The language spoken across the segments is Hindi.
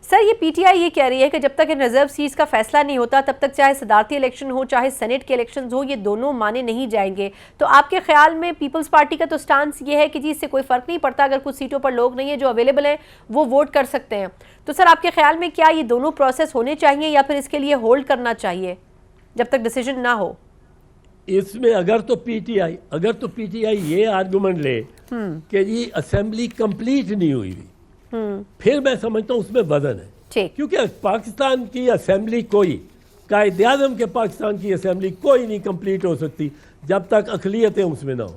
सर ये पीटीआई ये कह रही है कि जब तक इन रिजर्व सीट्स का फैसला नहीं होता तब तक चाहे सदारती इलेक्शन हो चाहे सेनेट के इलेक्शंस हो ये दोनों माने नहीं जाएंगे। तो आपके ख्याल में पीपल्स पार्टी का तो स्टांस ये है कि जी इससे कोई फ़र्क नहीं पड़ता, अगर कुछ सीटों पर लोग नहीं है जो अवेलेबल हैं वो वोट कर सकते हैं। तो सर आपके ख्याल में क्या ये दोनों प्रोसेस होने चाहिए या फिर इसके लिए होल्ड करना चाहिए जब तक डिसीजन ना हो? इसमें अगर तो पीटीआई ये आर्गुमेंट ले कि ये असेंबली कंप्लीट नहीं हुई थी, फिर मैं समझता हूँ उसमें वजन है। क्योंकि पाकिस्तान की असेंबली कोई कायदे-आज़म के पाकिस्तान की असेंबली कोई नहीं कंप्लीट हो सकती जब तक अक़लियतें उसमें ना हो।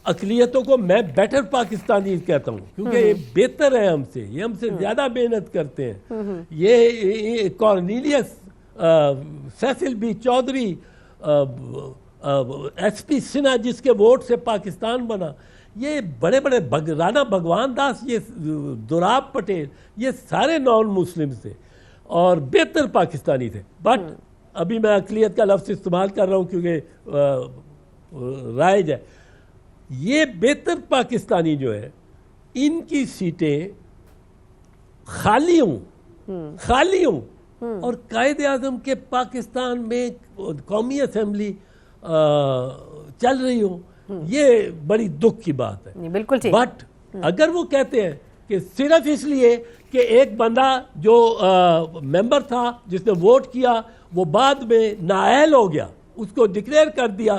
अक़लियतों को मैं बेटर पाकिस्तानी कहता हूँ क्योंकि ये बेहतर है हमसे, ये हमसे ज़्यादा मेहनत करते हैं। ये Cornelius, Cecil B Chaudhary, SP Sinha जिसके वोट से पाकिस्तान बना, ये बड़े बड़े राणा भगवान दास, ये दुराब पटेल, ये सारे नॉन मुस्लिम थे और बेहतर पाकिस्तानी थे। बट अभी मैं अक़लियत का लफ्ज़ इस्तेमाल कर रहा हूँ क्योंकि राइज है। ये बेहतर पाकिस्तानी जो है इनकी सीटें खाली हूँ और कायदे-आज़म के पाकिस्तान में कौमी असेंबली चल रही हो, ये बड़ी दुख की बात है। बिल्कुल ठीक। बट अगर वो कहते हैं कि सिर्फ इसलिए कि एक बंदा जो मेंबर था जिसने वोट किया वो बाद में नाअहल हो गया, उसको डिक्लेयर कर दिया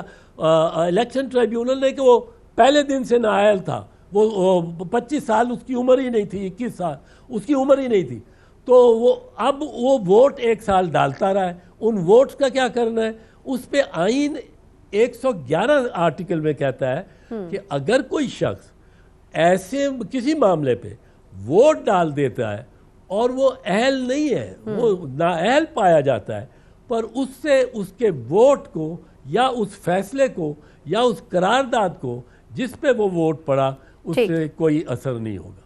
इलेक्शन ट्रिब्यूनल ने कि वो पहले दिन से नाअहल था, वो 25 साल उसकी उम्र ही नहीं थी, 21 साल उसकी उम्र ही नहीं थी, तो वो अब वो वोट 1 साल डालता रहा है। उन वोट्स का क्या करना है? उस पर आइन 111 आर्टिकल में कहता है कि अगर कोई शख्स ऐसे किसी मामले पे वोट डाल देता है और वो अहल नहीं है, वो नाअहल पाया जाता है, पर उससे उसके वोट को या उस फैसले को या उस करारदाद को जिस पे वो वोट पड़ा उससे कोई असर नहीं होगा।